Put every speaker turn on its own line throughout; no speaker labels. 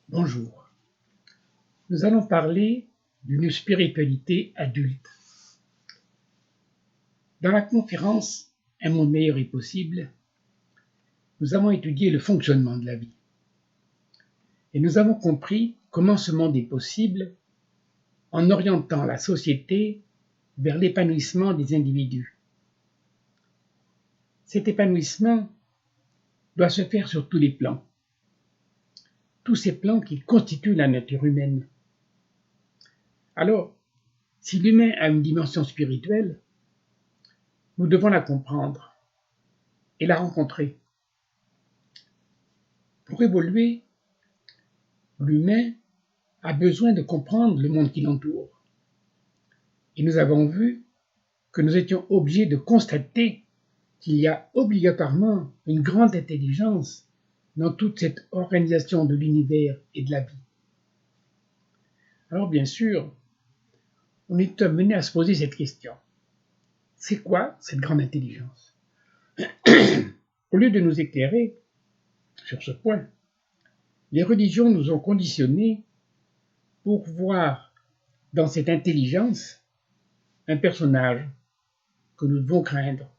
Bonjour. Nous allons parler d'une spiritualité adulte. Dans la conférence Un monde meilleur est possible, nous avons étudié le fonctionnement de la vie. Et nous avons compris comment ce monde est possible en orientant la société vers l'épanouissement des individus. Cet épanouissement doit se faire sur tous les plans. Tous ces plans qui constituent la nature humaine. Alors, si l'humain a une dimension spirituelle, nous devons la comprendre et la rencontrer. Pour évoluer, l'humain a besoin de comprendre le monde qui l'entoure. Et nous avons vu que nous étions obligés de constater qu'il y a obligatoirement une grande intelligence dans toute cette organisation de l'univers et de la vie. Alors bien sûr, on est amené à se poser cette question. C'est quoi cette grande intelligence? Au lieu de nous éclairer sur ce point, les religions nous ont conditionnés pour voir dans cette intelligence un personnage que nous devons craindre,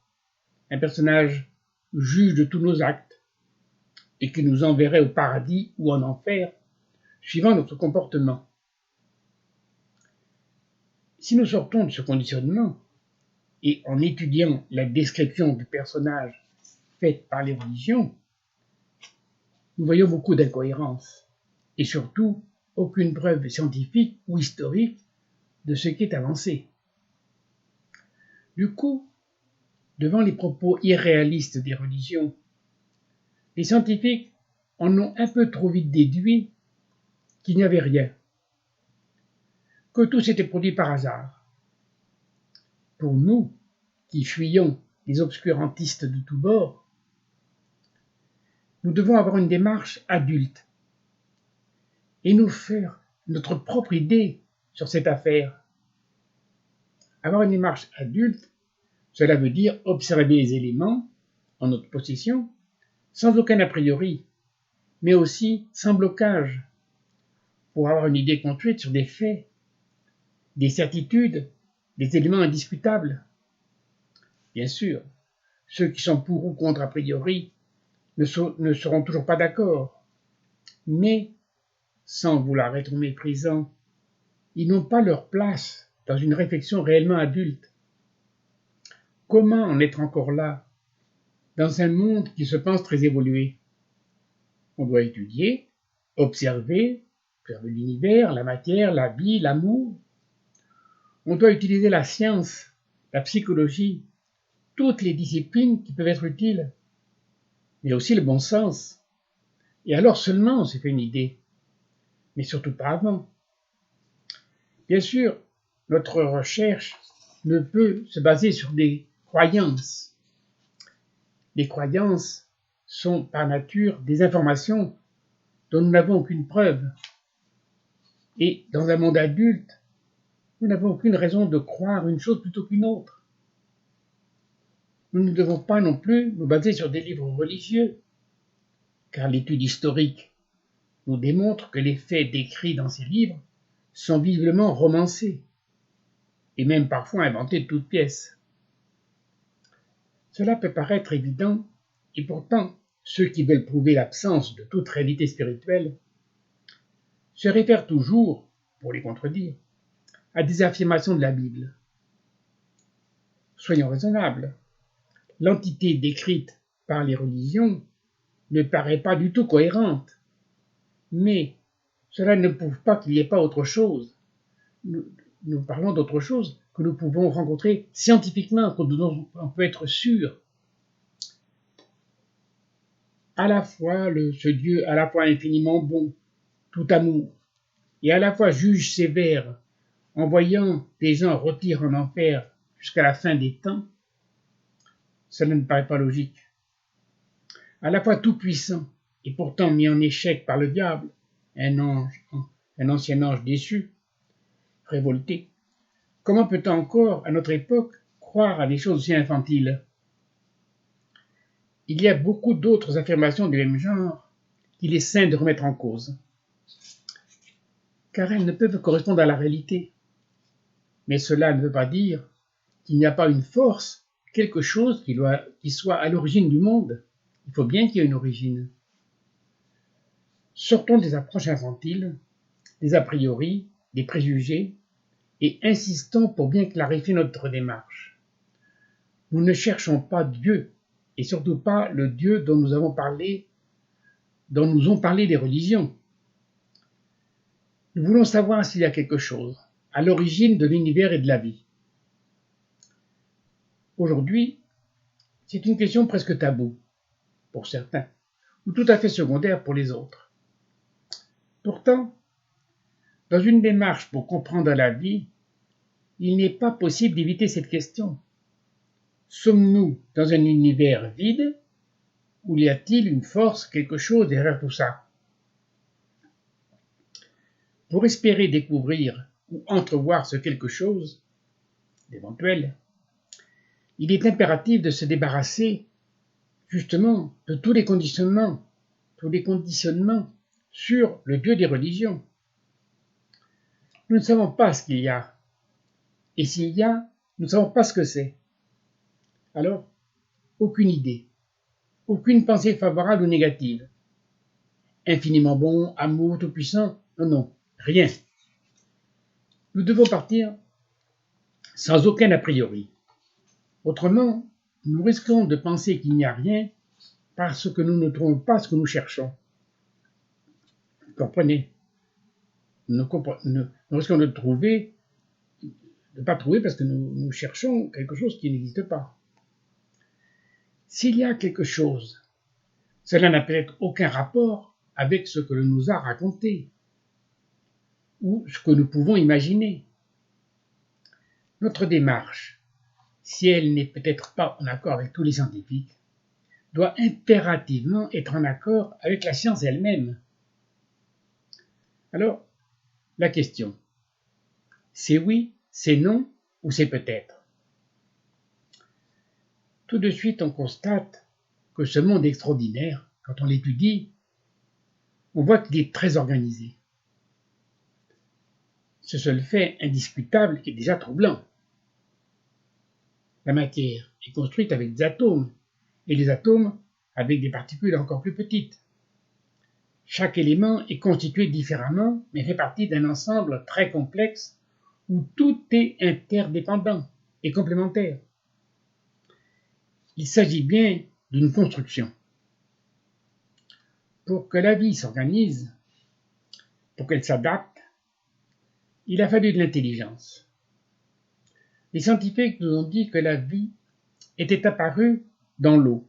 un personnage juge de tous nos actes et qui nous enverrait au paradis ou en enfer, suivant notre comportement. Si nous sortons de ce conditionnement, et en étudiant la description du personnage faite par les religions, nous voyons beaucoup d'incohérences, et surtout aucune preuve scientifique ou historique de ce qui est avancé. Du coup, devant les propos irréalistes des religions, les scientifiques en ont un peu trop vite déduit qu'il n'y avait rien, que tout s'était produit par hasard. Pour nous, qui fuyons les obscurantistes de tous bords, nous devons avoir une démarche adulte et nous faire notre propre idée sur cette affaire. Avoir une démarche adulte, cela veut dire observer les éléments en notre possession sans aucun a priori, mais aussi sans blocage, pour avoir une idée construite sur des faits, des certitudes, des éléments indiscutables. Bien sûr, ceux qui sont pour ou contre a priori ne seront toujours pas d'accord, mais, sans vouloir être méprisants, ils n'ont pas leur place dans une réflexion réellement adulte. Comment en être encore là, dans un monde qui se pense très évolué? On doit étudier, observer l'univers, la matière, la vie, l'amour. On doit utiliser la science, la psychologie, toutes les disciplines qui peuvent être utiles, mais aussi le bon sens. Et alors seulement on s'est fait une idée, mais surtout pas avant. Bien sûr, notre recherche ne peut se baser sur des croyances. Les croyances sont par nature des informations dont nous n'avons aucune preuve. Et dans un monde adulte, nous n'avons aucune raison de croire une chose plutôt qu'une autre. Nous ne devons pas non plus nous baser sur des livres religieux, car l'étude historique nous démontre que les faits décrits dans ces livres sont visiblement romancés, et même parfois inventés de toutes pièces. Cela peut paraître évident, et pourtant, ceux qui veulent prouver l'absence de toute réalité spirituelle se réfèrent toujours, pour les contredire, à des affirmations de la Bible. Soyons raisonnables. L'entité décrite par les religions ne paraît pas du tout cohérente, mais cela ne prouve pas qu'il n'y ait pas autre chose. Nous parlons d'autre chose que nous pouvons rencontrer scientifiquement, dont on peut être sûr. À la fois ce Dieu, à la fois infiniment bon, tout amour, et à la fois juge sévère, en voyant des gens rôtir en enfer jusqu'à la fin des temps, cela ne paraît pas logique. À la fois tout-puissant, et pourtant mis en échec par le diable, un ancien ange déçu, révolté. Comment peut-on encore, à notre époque, croire à des choses aussi infantiles? Il y a beaucoup d'autres affirmations du même genre qu'il est sain de remettre en cause. car elles ne peuvent correspondre à la réalité. Mais cela ne veut pas dire qu'il n'y a pas une force, quelque chose qui soit à l'origine du monde. Il faut bien qu'il y ait une origine. Sortons des approches infantiles, des a priori, des préjugés, et insistons pour bien clarifier notre démarche. Nous ne cherchons pas Dieu, et surtout pas le Dieu dont nous ont parlé les religions. Nous voulons savoir s'il y a quelque chose à l'origine de l'univers et de la vie. Aujourd'hui, c'est une question presque taboue pour certains, ou tout à fait secondaire pour les autres. Pourtant, dans une démarche pour comprendre la vie, il n'est pas possible d'éviter cette question. Sommes-nous dans un univers vide ou y a-t-il une force, quelque chose derrière tout ça? Pour espérer découvrir ou entrevoir ce quelque chose d'éventuel, il est impératif de se débarrasser justement de tous les conditionnements sur le Dieu des religions. Nous ne savons pas ce qu'il y a, et s'il y a, nous ne savons pas ce que c'est. Alors, aucune idée, aucune pensée favorable ou négative. Infiniment bon, amour tout-puissant, non, rien. Nous devons partir sans aucun a priori. Autrement, nous risquons de penser qu'il n'y a rien parce que nous ne trouvons pas ce que nous cherchons. Vous comprenez? Nous risquons de ne pas trouver parce que nous cherchons quelque chose qui n'existe pas. S'il y a quelque chose, cela n'a peut-être aucun rapport avec ce que l'on nous a raconté ou ce que nous pouvons imaginer. Notre démarche, si elle n'est peut-être pas en accord avec tous les scientifiques, doit impérativement être en accord avec la science elle-même. Alors, la question, c'est oui, c'est non ou c'est peut-être? Tout de suite, on constate que ce monde extraordinaire, quand on l'étudie, on voit qu'il est très organisé. Ce seul fait indiscutable est déjà troublant. La matière est construite avec des atomes, et les atomes avec des particules encore plus petites. Chaque élément est constitué différemment, mais fait partie d'un ensemble très complexe où tout est interdépendant et complémentaire. Il s'agit bien d'une construction. Pour que la vie s'organise, pour qu'elle s'adapte, il a fallu de l'intelligence. Les scientifiques nous ont dit que la vie était apparue dans l'eau,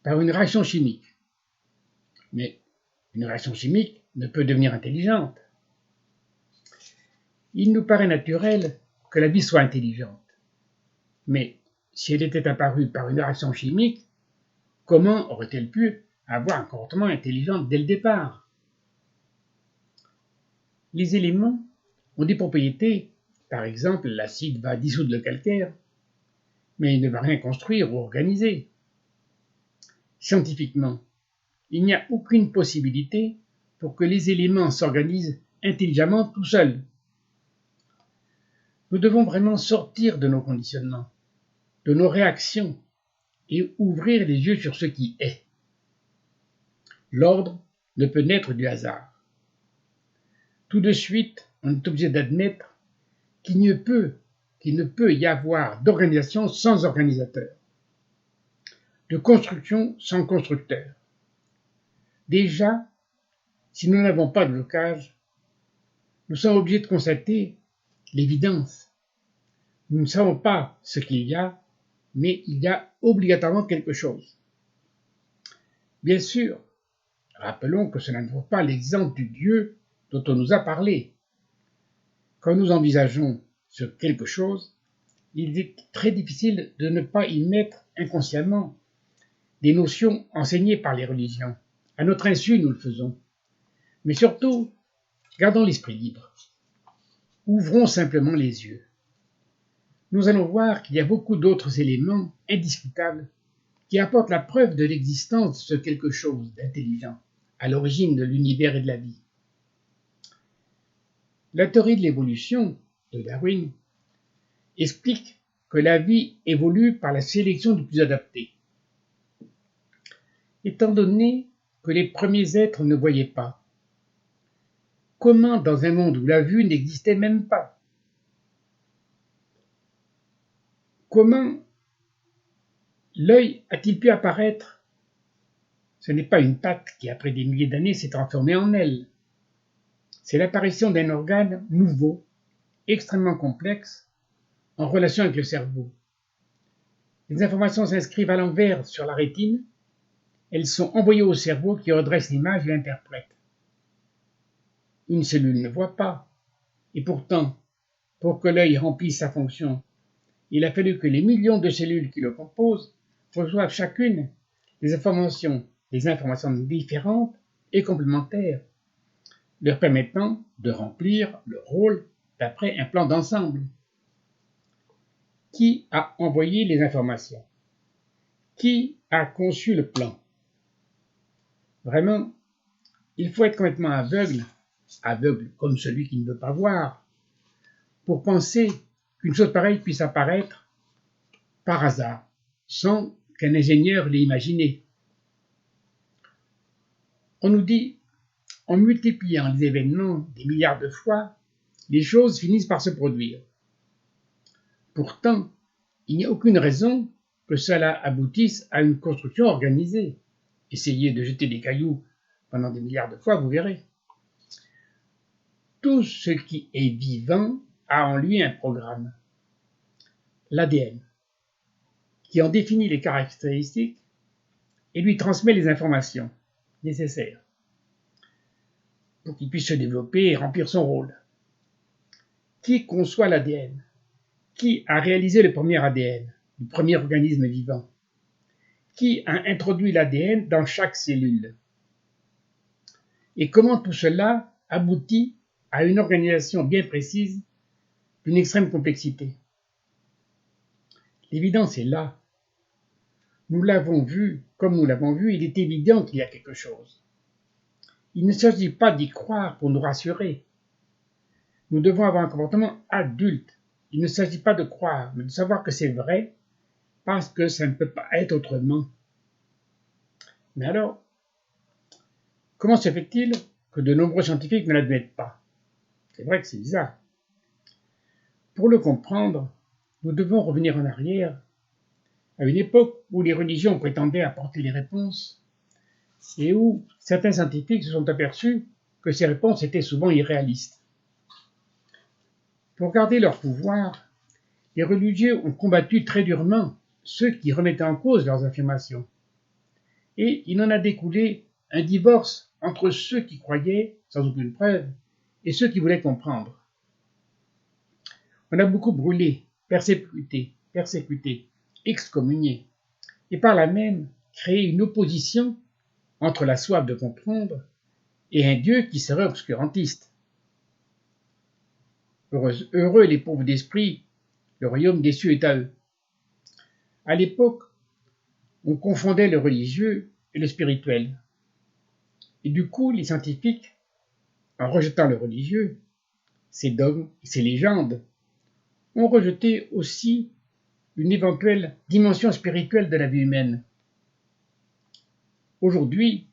par une réaction chimique. Mais une réaction chimique ne peut devenir intelligente. Il nous paraît naturel que la vie soit intelligente. Mais si elle était apparue par une réaction chimique, comment aurait-elle pu avoir un comportement intelligent dès le départ? Les éléments ont des propriétés. Par exemple, l'acide va dissoudre le calcaire, mais il ne va rien construire ou organiser. Scientifiquement, il n'y a aucune possibilité pour que les éléments s'organisent intelligemment tout seuls. Nous devons vraiment sortir de nos conditionnements, de nos réactions, et ouvrir les yeux sur ce qui est. L'ordre ne peut naître du hasard. Tout de suite, on est obligé d'admettre qu'il ne peut y avoir d'organisation sans organisateur, de construction sans constructeur. Déjà, si nous n'avons pas de blocage, nous sommes obligés de constater l'évidence. Nous ne savons pas ce qu'il y a, mais il y a obligatoirement quelque chose. Bien sûr, rappelons que cela ne vaut pas l'exemple du Dieu dont on nous a parlé. Quand nous envisageons ce quelque chose, il est très difficile de ne pas y mettre inconsciemment des notions enseignées par les religions. À notre insu, nous le faisons. Mais surtout, gardons l'esprit libre. Ouvrons simplement les yeux. Nous allons voir qu'il y a beaucoup d'autres éléments indiscutables qui apportent la preuve de l'existence de ce quelque chose d'intelligent à l'origine de l'univers et de la vie. La théorie de l'évolution de Darwin explique que la vie évolue par la sélection du plus adapté. Étant donné que les premiers êtres ne voyaient pas, comment dans un monde où la vue n'existait même pas, comment l'œil a-t-il pu apparaître? Ce n'est pas une patte qui, après des milliers d'années, s'est transformée en aile. C'est l'apparition d'un organe nouveau, extrêmement complexe, en relation avec le cerveau. Les informations s'inscrivent à l'envers sur la rétine. Elles sont envoyées au cerveau qui redresse l'image et l'interprète. Une cellule ne voit pas. Et pourtant, pour que l'œil remplisse sa fonction, il a fallu que les millions de cellules qui le composent reçoivent chacune des informations différentes et complémentaires, leur permettant de remplir le rôle d'après un plan d'ensemble. Qui a envoyé les informations? Qui a conçu le plan? Vraiment, il faut être complètement aveugle comme celui qui ne veut pas voir, pour penser qu'une chose pareille puisse apparaître par hasard, sans qu'un ingénieur l'ait imaginé. On nous dit, en multipliant les événements des milliards de fois, les choses finissent par se produire. Pourtant, il n'y a aucune raison que cela aboutisse à une construction organisée. Essayez de jeter des cailloux pendant des milliards de fois, vous verrez. Tout ce qui est vivant a en lui un programme, l'ADN, qui en définit les caractéristiques et lui transmet les informations nécessaires pour qu'il puisse se développer et remplir son rôle. Qui conçoit l'ADN? Qui a réalisé le premier ADN, le premier organisme vivant? Qui a introduit l'ADN dans chaque cellule? Et comment tout cela aboutit à une organisation bien précise d'une extrême complexité? L'évidence est là. Nous l'avons vu, comme nous l'avons vu, il est évident qu'il y a quelque chose. Il ne s'agit pas d'y croire pour nous rassurer. Nous devons avoir un comportement adulte. Il ne s'agit pas de croire, mais de savoir que c'est vrai, parce que ça ne peut pas être autrement. Mais alors, comment se fait-il que de nombreux scientifiques ne l'admettent pas? C'est vrai que c'est bizarre. Pour le comprendre, nous devons revenir en arrière, à une époque où les religions prétendaient apporter les réponses, et où certains scientifiques se sont aperçus que ces réponses étaient souvent irréalistes. Pour garder leur pouvoir, les religieux ont combattu très durement ceux qui remettaient en cause leurs affirmations. Et il en a découlé un divorce entre ceux qui croyaient, sans aucune preuve, et ceux qui voulaient comprendre. On a beaucoup brûlé, persécuté, excommunié, et par là même créé une opposition entre la soif de comprendre et un Dieu qui serait obscurantiste. Heureux les pauvres d'esprit, le royaume des cieux est à eux. À l'époque, on confondait le religieux et le spirituel. Et du coup, les scientifiques, en rejetant le religieux, ses dogmes et ses légendes, ont rejeté aussi une éventuelle dimension spirituelle de la vie humaine. Aujourd'hui,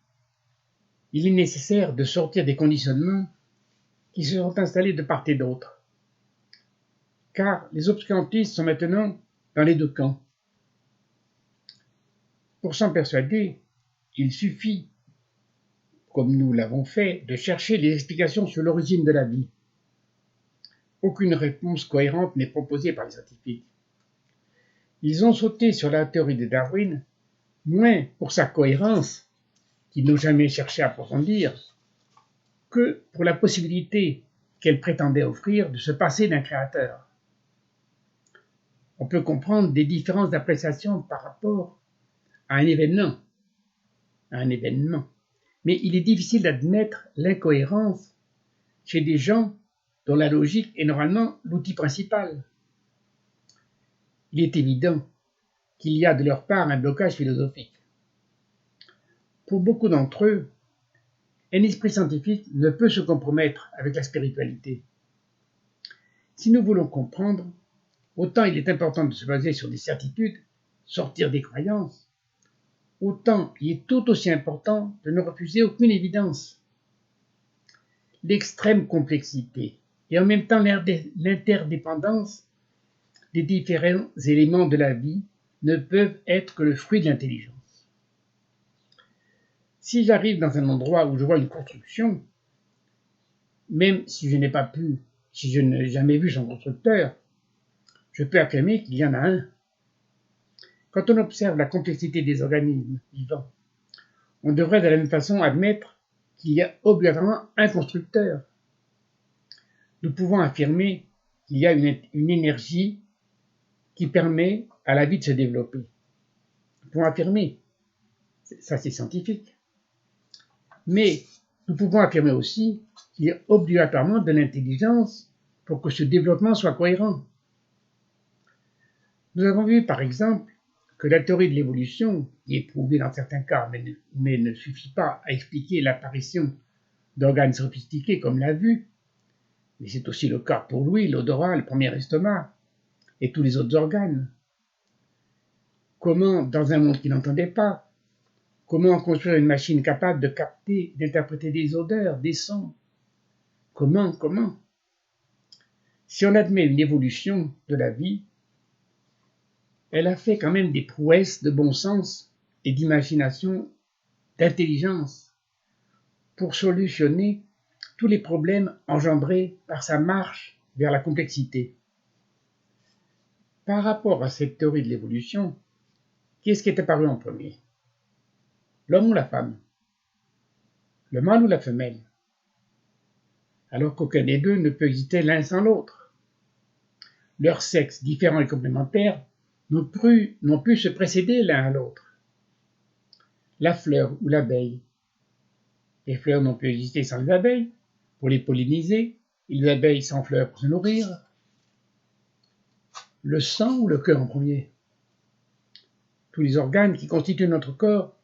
il est nécessaire de sortir des conditionnements qui se sont installés de part et d'autre, car les obscurantistes sont maintenant dans les deux camps. Pour s'en persuader, il suffit, comme nous l'avons fait, de chercher les explications sur l'origine de la vie. Aucune réponse cohérente n'est proposée par les scientifiques. Ils ont sauté sur la théorie de Darwin, moins pour sa cohérence, qu'ils n'ont jamais cherché à approfondir, que pour la possibilité qu'elle prétendait offrir de se passer d'un créateur. On peut comprendre des différences d'appréciation par rapport à un événement, mais il est difficile d'admettre l'incohérence chez des gens dont la logique est normalement l'outil principal. Il est évident qu'il y a de leur part un blocage philosophique. Pour beaucoup d'entre eux, un esprit scientifique ne peut se compromettre avec la spiritualité. Si nous voulons comprendre, autant il est important de se baser sur des certitudes, sortir des croyances, autant il est tout aussi important de ne refuser aucune évidence. L'extrême complexité et en même temps l'interdépendance des différents éléments de la vie ne peuvent être que le fruit de l'intelligence. Si j'arrive dans un endroit où je vois une construction, même si je n'ai jamais vu son constructeur, je peux affirmer qu'il y en a un. Quand on observe la complexité des organismes vivants, on devrait de la même façon admettre qu'il y a obligatoirement un constructeur. Nous pouvons affirmer qu'il y a une énergie qui permet à la vie de se développer. Nous pouvons affirmer, ça c'est scientifique. Mais nous pouvons affirmer aussi qu'il y a obligatoirement de l'intelligence pour que ce développement soit cohérent. Nous avons vu par exemple que la théorie de l'évolution, qui est prouvée dans certains cas, mais ne suffit pas à expliquer l'apparition d'organes sophistiqués comme la vue, mais c'est aussi le cas pour l'ouïe, l'odorat, le premier estomac et tous les autres organes. Comment, dans un monde qui n'entendait pas, comment construire une machine capable de capter, d'interpréter des odeurs, des sons? Comment? Si on admet une évolution de la vie, elle a fait quand même des prouesses de bon sens et d'imagination, d'intelligence, pour solutionner tous les problèmes engendrés par sa marche vers la complexité. Par rapport à cette théorie de l'évolution, qu'est-ce qui est apparu en premier? L'homme ou la femme? Le mâle ou la femelle? Alors qu'aucun des deux ne peut exister l'un sans l'autre. Leurs sexes différents et complémentaires n'ont pu se précéder l'un à l'autre. La fleur ou l'abeille? Les fleurs n'ont pu exister sans les abeilles pour les polliniser, et les abeilles sans fleurs pour se nourrir. Le sang ou le cœur en premier? Tous les organes qui constituent notre corps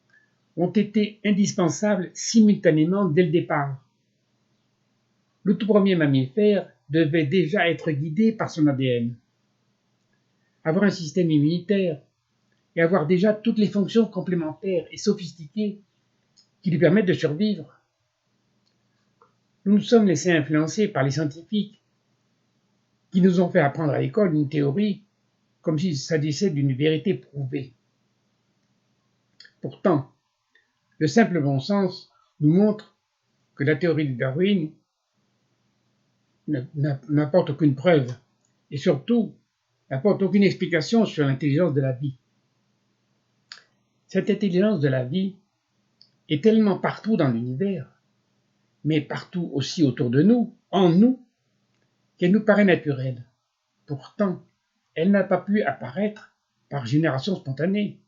ont été indispensables simultanément dès le départ. Le tout premier mammifère devait déjà être guidé par son ADN, avoir un système immunitaire et avoir déjà toutes les fonctions complémentaires et sophistiquées qui lui permettent de survivre. Nous nous sommes laissés influencer par les scientifiques qui nous ont fait apprendre à l'école une théorie comme s'il s'agissait d'une vérité prouvée. Pourtant, le simple bon sens nous montre que la théorie de Darwin n'apporte aucune preuve et surtout n'apporte aucune explication sur l'intelligence de la vie. Cette intelligence de la vie est tellement partout dans l'univers, mais partout aussi autour de nous, en nous, qu'elle nous paraît naturelle. Pourtant, elle n'a pas pu apparaître par génération spontanée.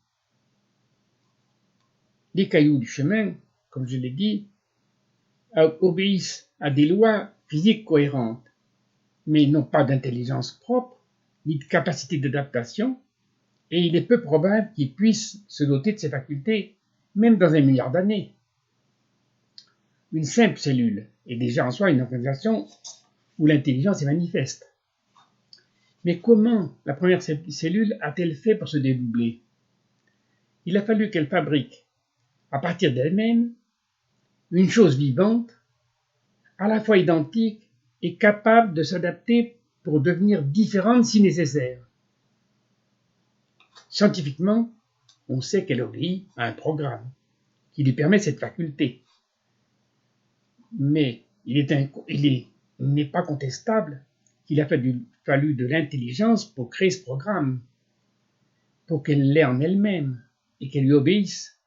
Les cailloux du chemin, comme je l'ai dit, obéissent à des lois physiques cohérentes, mais ils n'ont pas d'intelligence propre, ni de capacité d'adaptation, et il est peu probable qu'ils puissent se doter de ces facultés, même dans 1 milliard d'années. Une simple cellule est déjà en soi une organisation où l'intelligence est manifeste. Mais comment la première cellule a-t-elle fait pour se dédoubler? Il a fallu qu'elle fabrique, à partir d'elle-même, une chose vivante, à la fois identique et capable de s'adapter pour devenir différente si nécessaire. Scientifiquement, on sait qu'elle obéit à un programme qui lui permet cette faculté. Mais il n'est pas contestable qu'il a fallu de l'intelligence pour créer ce programme, pour qu'elle l'ait en elle-même et qu'elle lui obéisse.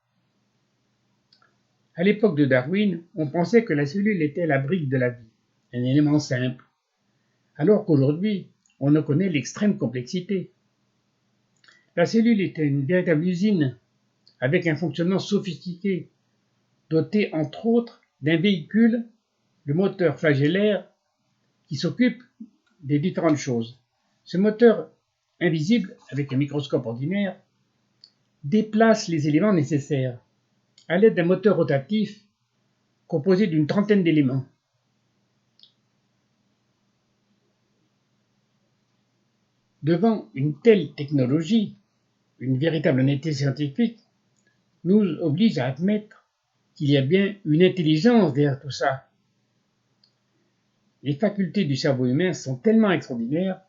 À l'époque de Darwin, on pensait que la cellule était la brique de la vie, un élément simple, alors qu'aujourd'hui, on en connaît l'extrême complexité. La cellule était une véritable usine, avec un fonctionnement sophistiqué, doté entre autres d'un véhicule, le moteur flagellaire, qui s'occupe des différentes choses. Ce moteur invisible, avec un microscope ordinaire, déplace les éléments nécessaires à l'aide d'un moteur rotatif composé d'une trentaine d'éléments. Devant une telle technologie, une véritable honnêteté scientifique nous oblige à admettre qu'il y a bien une intelligence derrière tout ça. Les facultés du cerveau humain sont tellement extraordinaires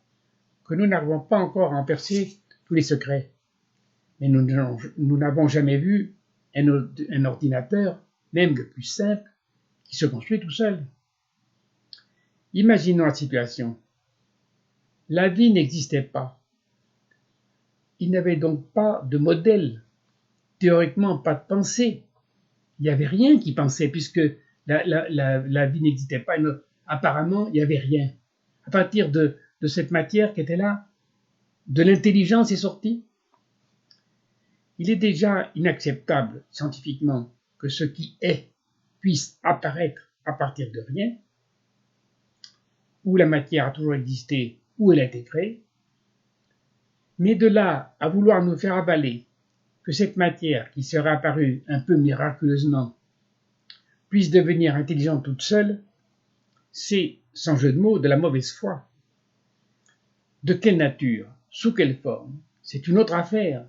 que nous n'arrivons pas encore à en percer tous les secrets. Mais nous n'avons jamais vu un ordinateur, même le plus simple, qui se construit tout seul. Imaginons la situation. La vie n'existait pas. Il n'y avait donc pas de modèle, théoriquement pas de pensée. Il n'y avait rien qui pensait, puisque la vie n'existait pas. Apparemment, il n'y avait rien. À partir de cette matière qui était là, de l'intelligence est sortie. Il est déjà inacceptable scientifiquement que ce qui est puisse apparaître à partir de rien, où la matière a toujours existé, où elle a été créée, mais de là à vouloir nous faire avaler que cette matière qui serait apparue un peu miraculeusement puisse devenir intelligente toute seule, c'est, sans jeu de mots, de la mauvaise foi. De quelle nature, sous quelle forme, c'est une autre affaire,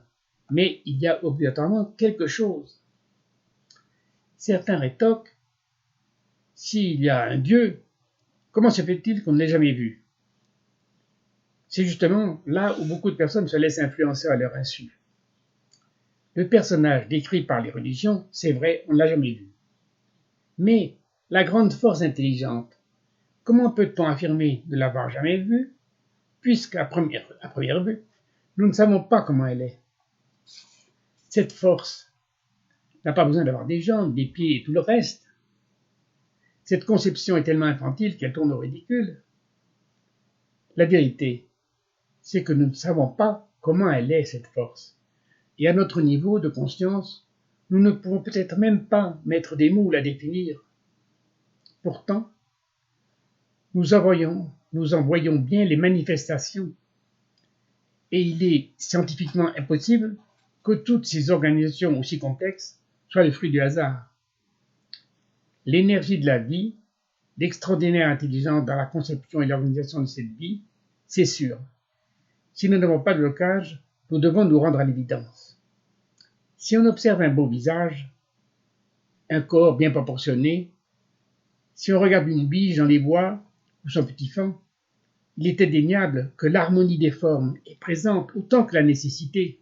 mais il y a obligatoirement quelque chose. Certains rétorquent, s'il y a un Dieu, comment se fait-il qu'on ne l'ait jamais vu? C'est justement là où beaucoup de personnes se laissent influencer à leur insu. Le personnage décrit par les religions, c'est vrai, on ne l'a jamais vu. Mais la grande force intelligente, comment peut-on affirmer de l'avoir jamais vue, puisqu'à première vue, nous ne savons pas comment elle est? Cette force n'a pas besoin d'avoir des jambes, des pieds et tout le reste. Cette conception est tellement infantile qu'elle tourne au ridicule. La vérité, c'est que nous ne savons pas comment elle est, cette force. Et à notre niveau de conscience, nous ne pouvons peut-être même pas mettre des mots ou la définir. Pourtant, nous en voyons bien les manifestations. Et il est scientifiquement impossible que toutes ces organisations aussi complexes soient le fruit du hasard. L'énergie de la vie, l'extraordinaire intelligence dans la conception et l'organisation de cette vie, c'est sûr. Si nous n'avons pas de blocage, nous devons nous rendre à l'évidence. Si on observe un beau visage, un corps bien proportionné, si on regarde une biche dans les bois ou son petit faon, il est indéniable que l'harmonie des formes est présente autant que la nécessité.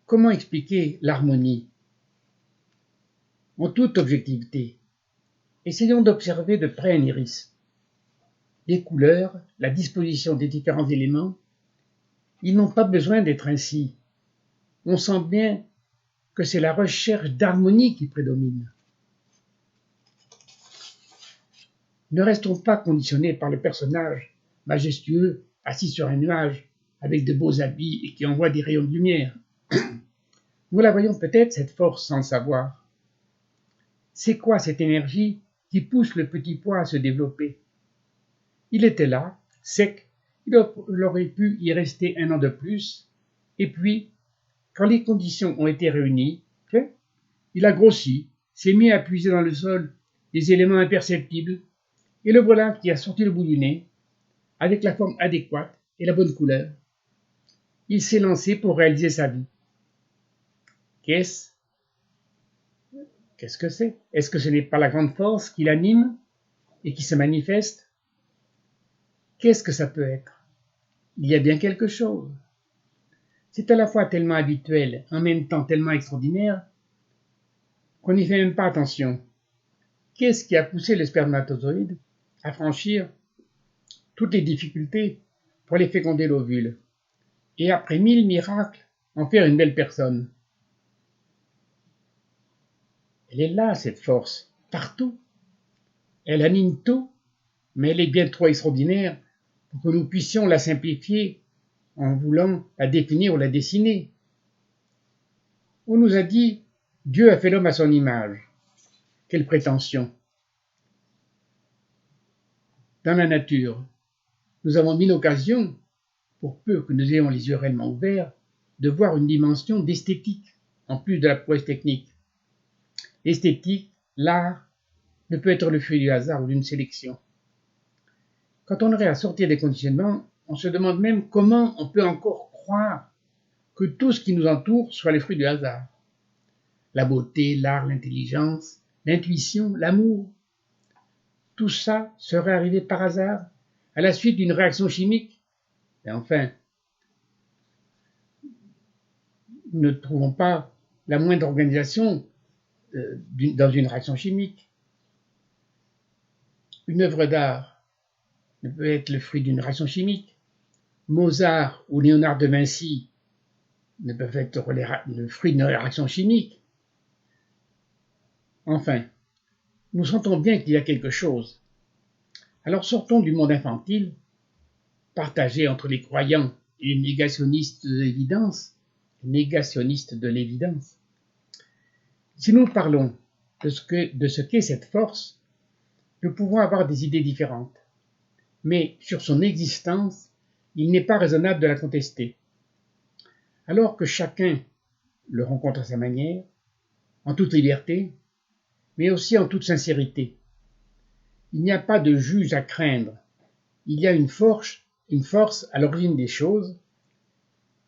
Comment expliquer l'harmonie? En toute objectivité, essayons d'observer de près un iris. Les couleurs, la disposition des différents éléments, ils n'ont pas besoin d'être ainsi. On sent bien que c'est la recherche d'harmonie qui prédomine. Ne restons pas conditionnés par le personnage majestueux assis sur un nuage avec de beaux habits et qui envoie des rayons de lumière. Nous la voyons peut-être, cette force, sans le savoir. C'est quoi cette énergie qui pousse le petit pois à se développer? Il était là, sec, il aurait pu y rester 1 an de plus, et puis, quand les conditions ont été réunies, il a grossi, s'est mis à puiser dans le sol des éléments imperceptibles, et le voilà qui a sorti le bout du nez, avec la forme adéquate et la bonne couleur. Il s'est lancé pour réaliser sa vie. Qu'est-ce que c'est? Est-ce que ce n'est pas la grande force qui l'anime et qui se manifeste? Qu'est-ce que ça peut être? Il y a bien quelque chose. C'est à la fois tellement habituel, en même temps tellement extraordinaire, qu'on n'y fait même pas attention. Qu'est-ce qui a poussé le spermatozoïde à franchir toutes les difficultés pour aller féconder l'ovule, et après 1000 miracles, en faire une belle personne? Elle est là, cette force, partout. Elle anime tout, mais elle est bien trop extraordinaire pour que nous puissions la simplifier en voulant la définir ou la dessiner. On nous a dit, Dieu a fait l'homme à son image. Quelle prétention! Dans la nature, nous avons mis l'occasion, pour peu que nous ayons les yeux réellement ouverts, de voir une dimension d'esthétique, en plus de la prouesse technique. L'esthétique, l'art, ne peut être le fruit du hasard ou d'une sélection. Quand on aurait à sortir des conditionnements, on se demande même comment on peut encore croire que tout ce qui nous entoure soit le fruit du hasard. La beauté, l'art, l'intelligence, l'intuition, l'amour, tout ça serait arrivé par hasard à la suite d'une réaction chimique. Et enfin, nous ne trouvons pas la moindre organisation dans une réaction chimique. Une œuvre d'art ne peut être le fruit d'une réaction chimique. Mozart ou Léonard de Vinci ne peuvent être le fruit d'une réaction chimique. Enfin, nous sentons bien qu'il y a quelque chose. Alors sortons du monde infantile, partagé entre les croyants et les négationnistes de l'évidence. Si nous parlons de ce qu'est cette force, nous pouvons avoir des idées différentes, mais sur son existence, il n'est pas raisonnable de la contester. Alors que chacun le rencontre à sa manière, en toute liberté, mais aussi en toute sincérité. Il n'y a pas de juge à craindre. Il y a une force à l'origine des choses,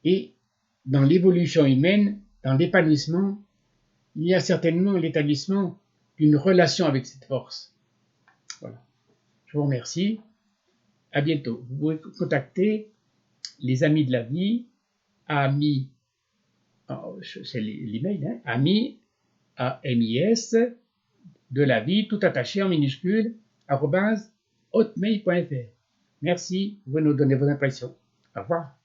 et dans l'évolution humaine, dans l'épanouissement, il y a certainement l'établissement d'une relation avec cette force. Voilà. Je vous remercie. À bientôt. Vous pouvez contacter les Amis de la Vie, amis, c'est l'email, amis, A-M-I-S, de la vie, tout attaché en minuscule, @hotmail.fr. Merci, vous nous donnez vos impressions. Au revoir.